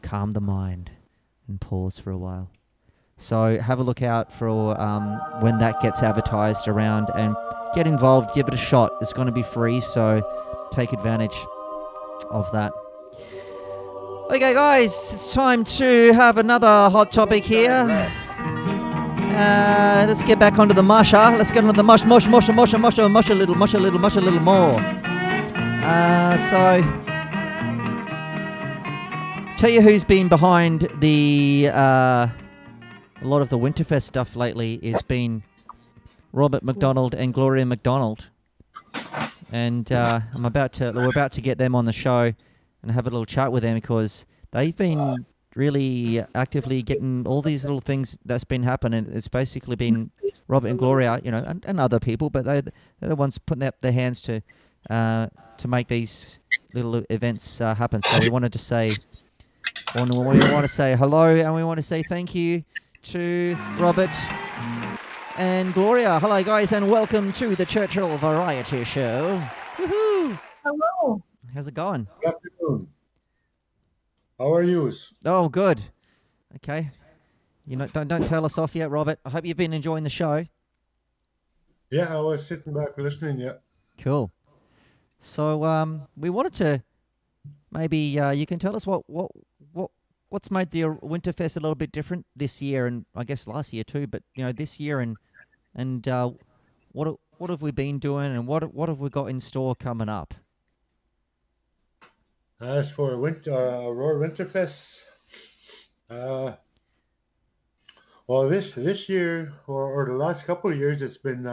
calm the mind and pause for a while. So have a look out for when that gets advertised around, and get involved, give it a shot. It's going to be free, so take advantage of that. Okay, guys, it's time to have another hot topic here. Let's get back onto the musha. Let's get onto the mush a little more. So, tell you who's been behind the a lot of the Winterfest stuff lately has been Robert McDonald and Gloria McDonald, and we're about to get them on the show and have a little chat with them, because they've been really actively getting all these little things that's been happening. It's basically been Robert and Gloria, and other people, but they're the ones putting up their hands to make these little events happen. So we wanted to say, we want to say hello, and we want to say thank you to Robert and Gloria. Hello, guys, and welcome to the Churchill Variety Show. Woohoo! Hello. How's it going? Good afternoon. How are you? Oh, good. Okay. Don't tell us off yet, Robert. I hope you've been enjoying the show. Yeah, I was sitting back listening. Yeah. Cool. So we wanted to maybe you can tell us what's made the Winterfest a little bit different this year, and I guess last year too. But this year, and what have we been doing, and what have we got in store coming up? As for Aurora Winterfest, well, this year or the last couple of years, it's been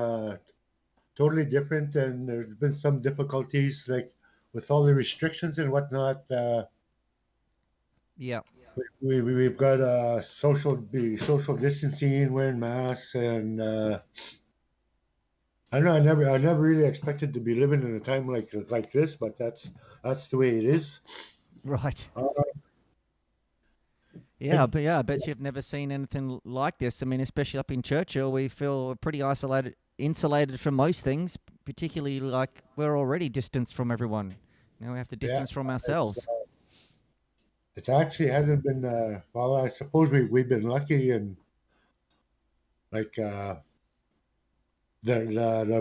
totally different, and there's been some difficulties, like with all the restrictions and whatnot. Yeah. We've got social distancing, wearing masks, and I don't know. I never really expected to be living in a time like this, but that's the way it is. Right. Yeah, but I bet you've never seen anything like this. I mean, especially up in Churchill, we feel pretty insulated from most things, particularly like we're already distanced from everyone. Now we have to distance from ourselves. It actually hasn't been. Well, I suppose we've been lucky, and like the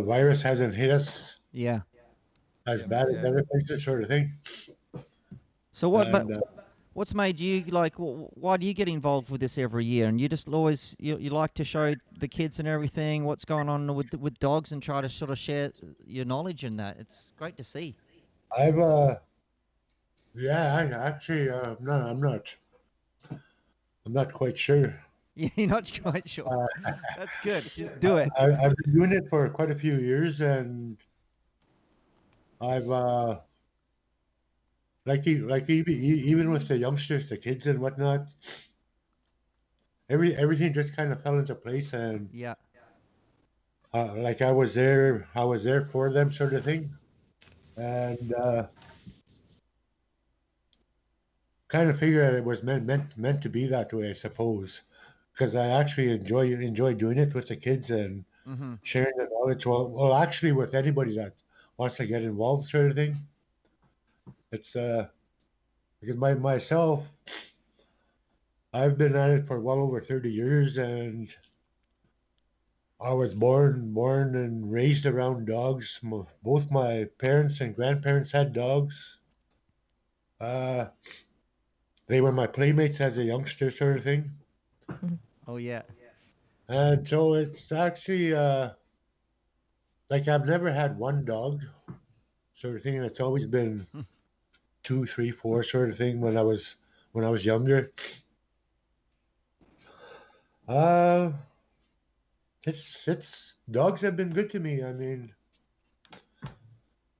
virus hasn't hit us. Yeah. As bad as other places, sort of thing. So what's made you like? Why do you get involved with this every year? And you just always you like to show the kids and everything what's going on with dogs, and try to sort of share your knowledge in that. It's great to see. I've I actually I'm not quite sure. You're not quite sure. That's good. Just do it. I've been doing it for quite a few years, and I've even with the youngsters, the kids and whatnot, everything just kind of fell into place, and yeah, like I was there for them, sort of thing, and kind of figure that it was meant to be that way, I suppose, because I actually enjoy doing it with the kids and Mm-hmm. sharing the knowledge. Well, actually, with anybody that wants to get involved, sort of thing. It's because myself, I've been at it for well over 30 years, and I was born and raised around dogs. Both my parents and grandparents had dogs. Uh, they were my playmates as a youngster, sort of thing. Oh yeah. And so it's actually like I've never had one dog, sort of thing. And it's always been two, three, four, sort of thing when I was younger. Uh, it's dogs have been good to me. I mean,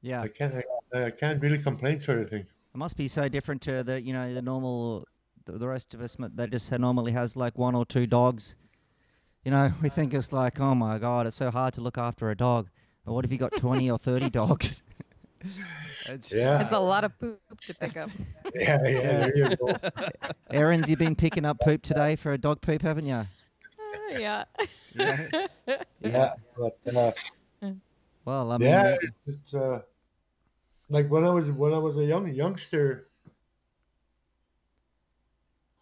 Yeah. I can't really complain, sort of thing. It must be so different to the the normal the rest of us that just normally has like one or two dogs. We think it's like, oh my god, it's so hard to look after a dog. But what if you got 20 or 30 dogs? Yeah, It's a lot of poop to pick up. yeah, there you go. Aaron's, you've been picking up poop today for a dog poop, haven't you? Yeah. Yeah. Yeah, but Well, I mean, yeah, it's like when I was a youngster,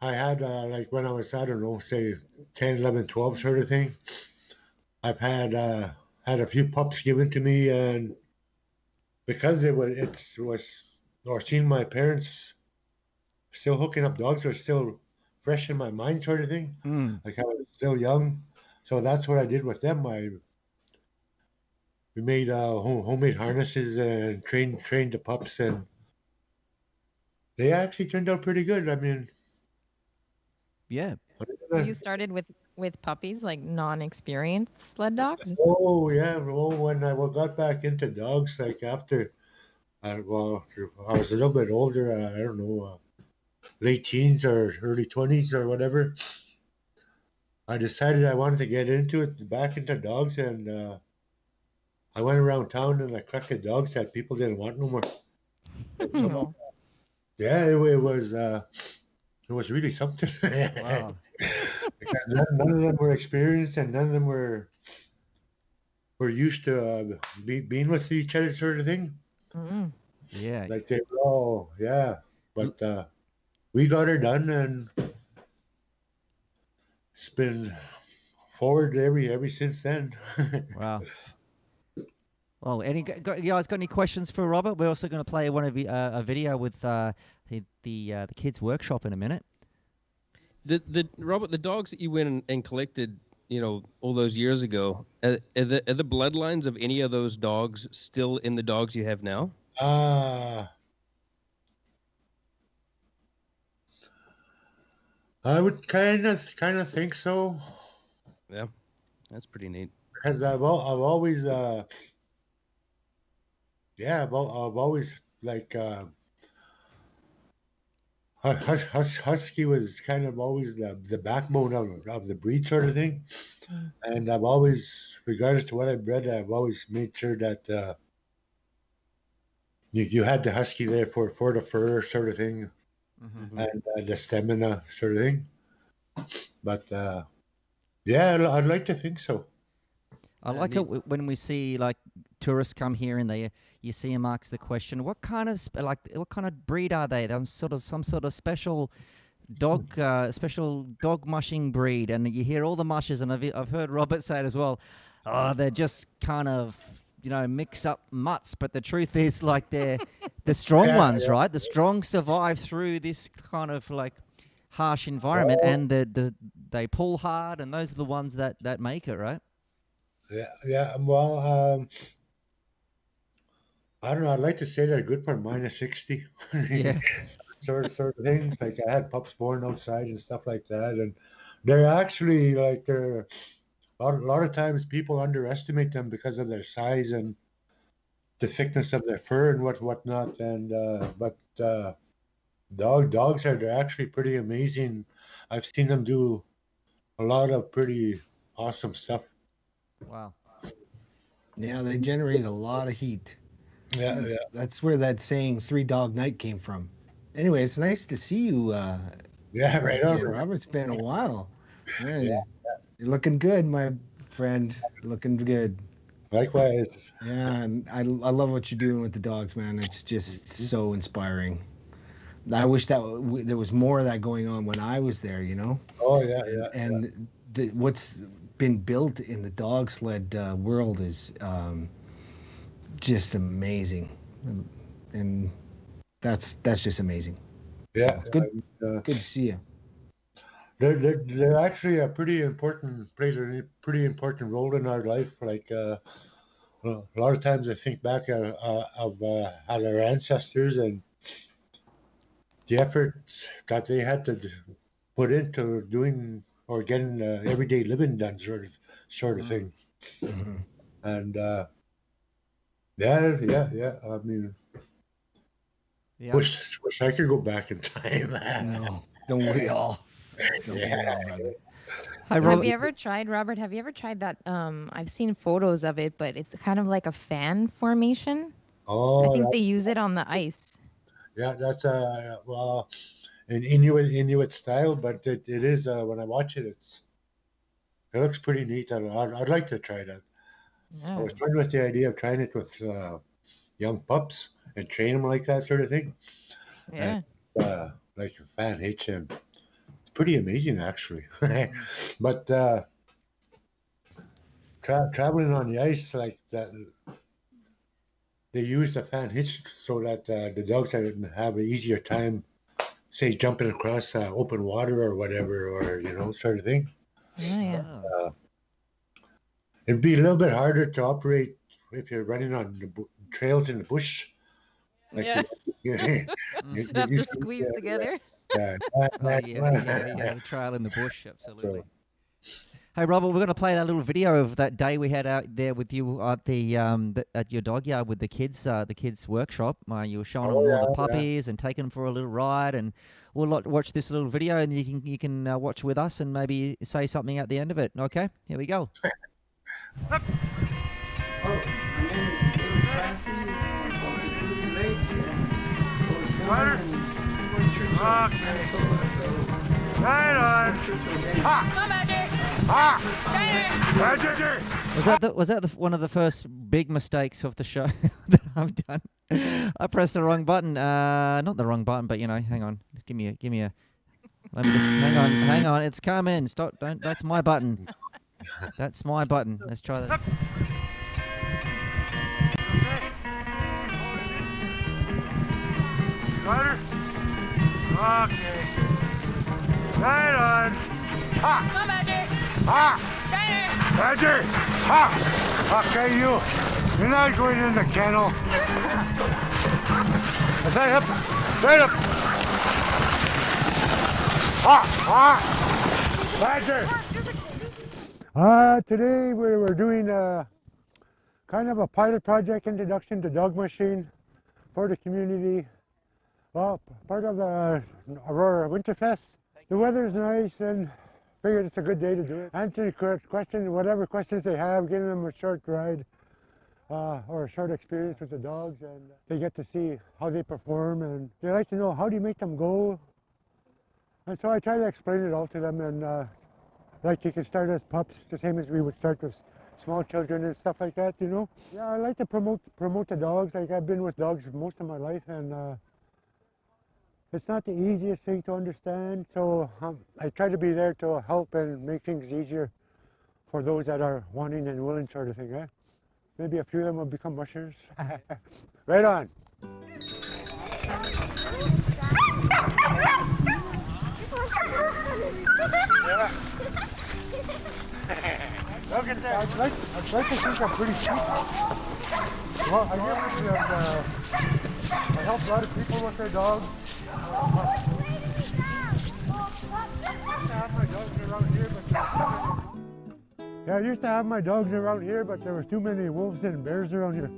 I had like when I was, I don't know, say 10, 11, 12, sort of thing. I've had a few pups given to me, and because it was or seeing my parents still hooking up dogs were still fresh in my mind, sort of thing. Like I was still young, so that's what I did with them. We made homemade harnesses and trained the pups, and they actually turned out pretty good. I mean, yeah. So you started with puppies, like non-experienced sled dogs? Oh yeah, well when I got back into dogs, like after, well, I was a little bit older. I don't know, late teens or early 20s or whatever. I decided I wanted to get into it, back into dogs, and I went around town and I collected dogs that people didn't want no more. And so, yeah, it was really something. Wow. Because none of them were experienced, and none of them were used to being with each other, sort of thing. Yeah. Like they were all, yeah. But we got her done, and it's been forward ever since then. Wow. Well, you guys got any questions for Robert? We're also going to play a video with the kids' workshop in a minute. The Robert, the dogs that you went and collected, all those years ago, are the bloodlines of any of those dogs still in the dogs you have now? I would kind of think so. Yeah, that's pretty neat. Because I've always I've always like Husky was kind of always the backbone of the breed, sort of thing. And I've always, regardless to what I bred, I've always made sure that you had the Husky there for the fur, sort of thing, and the stamina, sort of thing. But yeah, I'd like to think so. I like it when we see like tourists come here and you see them ask the question, what kind of breed are they? They're some sort of special dog mushing breed, and you hear all the mushes, and I've heard Robert say it as well. Oh, they're just kind of mix up mutts, but the truth is like they're the strong ones, right? The strong survive through this kind of like harsh environment, and they pull hard, and those are the ones that make it, right? Yeah. Well, I don't know. I'd like to say they're good for -60. Yeah. sort of things. Like I had pups born outside and stuff like that, and they're actually like a lot of times people underestimate them because of their size and the thickness of their fur and whatnot. And but dogs they're actually pretty amazing. I've seen them do a lot of pretty awesome stuff. Wow. Yeah, they generate a lot of heat. Yeah. That's where that saying 3 dog night came from. Anyway, it's nice to see you. Yeah, right on. Yeah, Robert. It's been a while. Yeah, you're looking good, my friend. Looking good. Likewise. Yeah, and I love what you're doing with the dogs, man. It's just so inspiring. I wish that there was more of that going on when I was there, you know. Oh yeah, And yeah. what's been built in the dog sled world is just amazing, and that's just amazing. Yeah. Good, Uh, good to see you. they're actually a pretty important played a pretty important role in our life. Like a lot of times, I think back at our ancestors and the effort that they had to put into doing or getting everyday living done, sort of thing. Mhm. And yeah. I mean, Yeah. wish I could go back in time. No, don't we all? Don't we Yeah. all, brother? Hi, Have Robert. you ever tried, Robert? Have you ever tried that? I've seen photos of it, but it's kind of like a fan formation. I Oh, think they use it on the ice. yeah, that's well, an Inuit style, but it is when I watch it, it looks pretty neat. I'd like to try that. I Yeah. was toying with the idea of trying it with young pups and train them like that sort of thing. And Yeah. like a fan hates him. It's pretty amazing actually. But traveling on the ice like that, they use the fan hitch so that the dogs have an easier time, say jumping across open water or whatever, or sort of thing. Oh, yeah. Oh. It'd be a little bit harder to operate if you're running on the trails in the bush. Like Yeah. you You'd have to squeeze together. yeah, Oh, yeah, the trail in the bush, absolutely. Hey, Robert, we're going to play that little video of that day we had out there with you at at your dog yard with the kids workshop. You were showing them all the puppies and taking them for a little ride, and we'll watch this little video, and you can watch with us and maybe say something at the end of it. Okay, here we go. Oh, my name is David Francie. I'm from Churchill Lake. I was born in Fort Churchill, Manitoba, so Right on. Churchill Lake. Come, Was that one of the first big mistakes of the show that I've done? I pressed the wrong button. Not the wrong button, but hang on. Just give me a. Let me just hang on. It's coming. Stop! Don't. That's my button. That's my button. Let's try that. Ryder? Okay. Right on. Ha! Come, Badger. Ha! Badger! Ha! Okay, you're not going in the kennel. Stay up. Straight up. Ha! Ha! Badger! Today we're doing kind of a pilot project introduction to dog machine for the community. Well, part of the Aurora Winterfest. The weather's nice and figured it's a good day to do it. Answering questions, whatever questions they have, giving them a short ride or a short experience with the dogs, and they get to see how they perform, and they like to know, how do you make them go? And so I try to explain it all to them, and like you can start as pups, the same as we would start with small children and stuff like that, Yeah, I like to promote the dogs. Like, I've been with dogs most of my life, and it's not the easiest thing to understand, so I try to be there to help and make things easier for those that are wanting and willing, sort of thing, eh? Maybe a few of them will become mushers. Right on. Yeah. Look at that. I'd like to think I'm pretty cheap. Well, I guess I help a lot of people with their dogs. I used to have my dogs around here, but there was too many wolves and bears around here.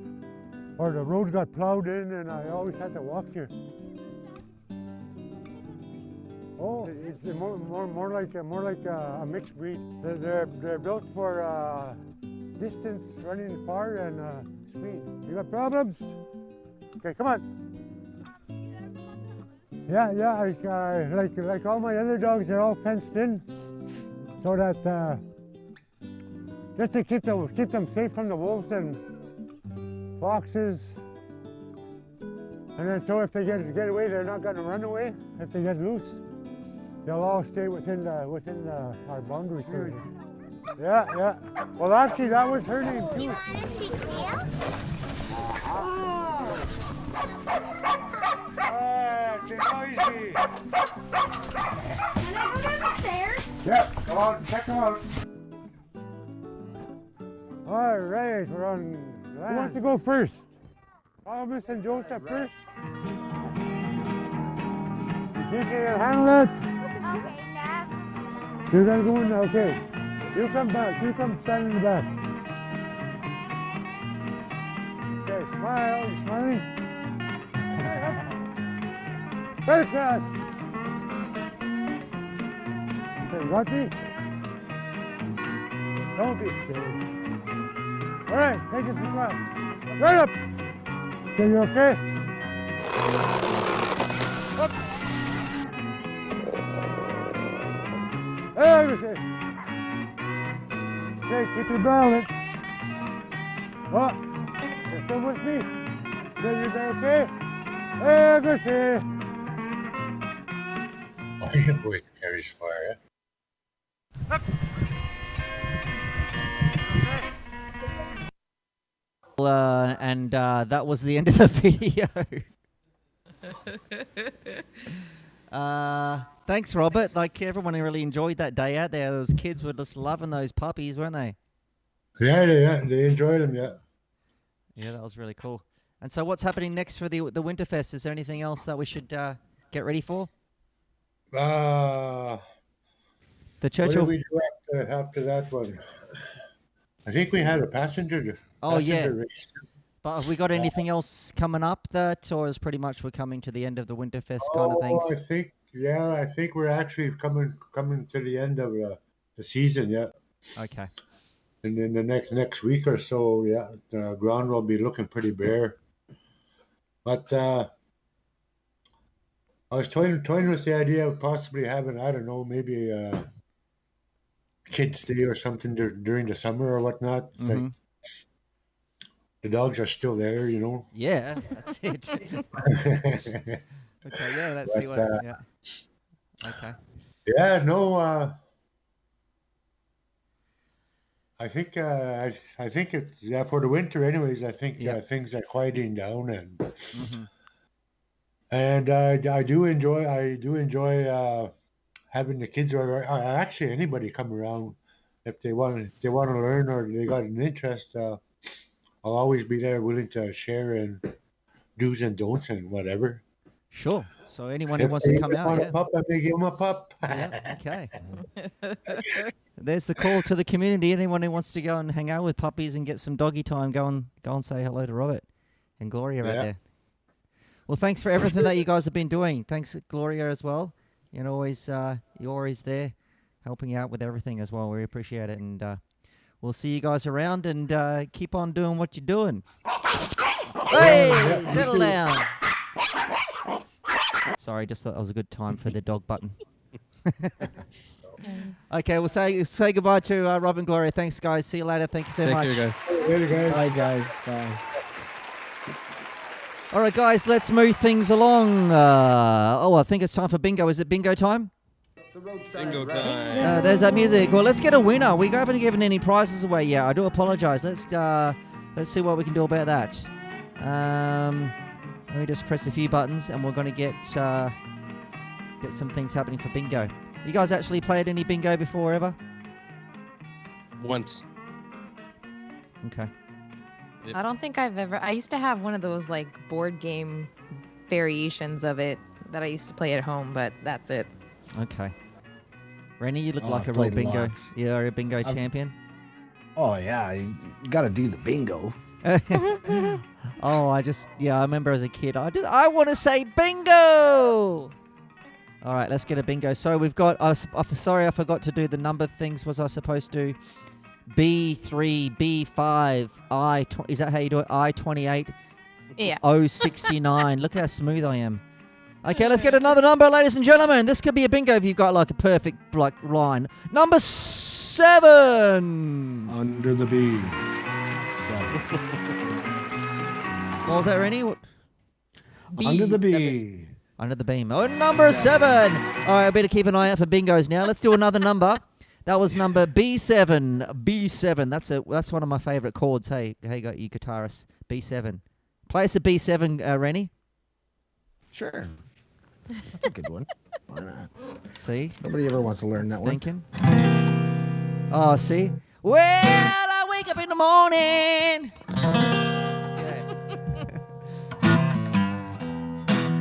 Or the road got plowed in and I always had to walk here. Oh, it's more like a mixed breed. They're built for distance, running far, and speed. You got problems? Okay, come on. Yeah, like all my other dogs, they're all fenced in, so that just to keep them safe from the wolves and foxes. And then so if they get away, they're not going to run away. If they get loose, they'll all stay within our boundaries here. Yeah, yeah. Well, actually, that was her name too. You want to see Cleo? Too noisy. Can I go down the stairs? Yeah, come on, check them out. All right, we're on land. Who wants to go first? Thomas and Joseph first. You think you can handle it? Okay, Dad. You're gonna go in there, okay. You come back, you come stand in the back. Okay, smile, you smiling? Right across. Okay, got me? Don't be scared. All right, take it across. Right up. Okay, you okay? Up. There we go. Okay, keep your balance. Oh, you're still with me? Then you go okay? There we go. Oh, your boy carries fire, And that was the end of the video. Thanks, Robert. Like, everyone really enjoyed that day out there. Those kids were just loving those puppies, weren't they? Yeah, they enjoyed them, yeah. Yeah, that was really cool. And so what's happening next for the Winterfest? Is there anything else that we should get ready for? The Churchill... What did we do after that one? I think we had a passenger race. But have we got anything else coming up or is pretty much we're coming to the end of the Winterfest kind of things? I think we're actually coming to the end of the season, yeah. Okay. And then the next week or so, yeah, the ground will be looking pretty bare. But I was toying with the idea of possibly having, I don't know, maybe a kids' day or something during the summer or whatnot. Mm-hmm. Like, the dogs are still there, you know. Yeah, that's it. Okay, yeah, let's see what. Yeah. Okay. Yeah, no. I think it's for the winter, anyways. I think things are quieting down, and I do enjoy having the kids or actually anybody come around if they want to learn or they got an interest. I'll always be there, willing to share and do's and don'ts and whatever. Sure. So anyone who wants to come out, a pup, I may give them a pup. Yeah, okay. There's the call to the community. Anyone who wants to go and hang out with puppies and get some doggy time, go and say hello to Robert and Gloria right there. Well, thanks for everything that you guys have been doing. Thanks, Gloria, as well. You're always there, helping out with everything as well. We appreciate it, and we'll see you guys around and keep on doing what you're doing. Hey, settle down. Sorry, just thought that was a good time for the dog button. Okay, we'll say goodbye to Rob and Gloria. Thanks, guys. See you later. Thank you so much. Thank you, guys. Later, guys. Bye, guys. Bye. All right, guys, let's move things along. I think it's time for bingo. Is it bingo time? Bingo time. There's that music. Well, let's get a winner. We haven't given any prizes away yet. I do apologize. Let's see what we can do about that. Let me just press a few buttons, and we're going to get some things happening for bingo. You guys actually played any bingo before ever? Once. Okay. Yep. I don't think I've ever. I used to have one of those like board game variations of it that I used to play at home, but that's it. Okay. Rennie, you look like I've a real played bingo. lots. You're a bingo champion. Oh yeah, you got to do the bingo. I remember as a kid, I want to say bingo. All right, let's get a bingo. So we've got. Sorry, I forgot to do the number things. Was I supposed to? B3, B5, is that how you do it? I28, Yeah. O69. Look how smooth I am. Okay, let's get another number, ladies and gentlemen. This could be a bingo if you've got like a perfect line. Number 7. Under the bee. What was that, Rennie? Under the bee. Under the beam. Oh, number 7. All right, I better keep an eye out for bingos now. Let's do another number. That was number B7. B7. That's one of my favorite chords. Hey, you guitarists. B7. Play us a B7, Rennie. Sure. That's a good one. Why not? See? Nobody ever wants to learn that one. Thinking. Oh, see? Well, I wake up in the morning.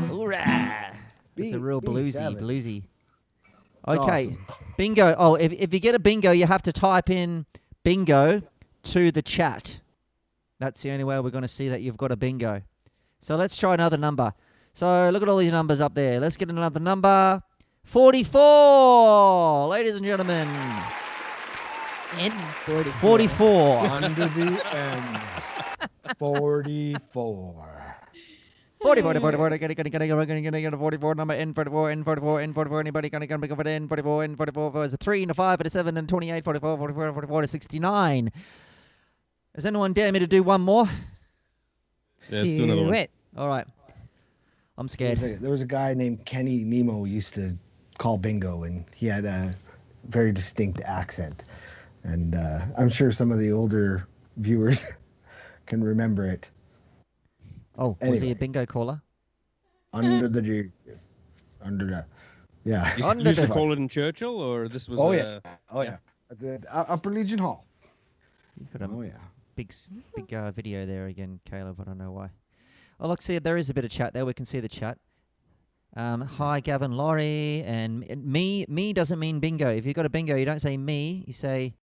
Hoorah. It's a real bluesy. Okay. Awesome. Bingo. Oh, if you get a bingo, you have to type in bingo to the chat. That's the only way we're going to see that you've got a bingo. So let's try another number. So look at all these numbers up there. Let's get another number. 44. Ladies and gentlemen. 44. Under the M. 44. 44 number N44 N44 anybody gonna pick up an N44 N44 there's a 3 and a 5 and a 7 and 28 44 44 44 to 69. Does anyone dare me to do one more? Yeah, let's do another one. All right. I'm scared. There was a guy named Kenny Nemo who used to call bingo, and he had a very distinct accent. And I'm sure some of the older viewers can remember it. Oh, anyway. Was he a bingo caller? Under the G. Under the... Yeah. You used to call it in Churchill, or this was... yeah. At the Upper Legion Hall. You've got a big video there again, Caleb. I don't know why. Oh, look, see, there is a bit of chat there. We can see the chat. Hi, Gavin, Laurie, and me doesn't mean bingo. If you've got a bingo, you don't say me. You say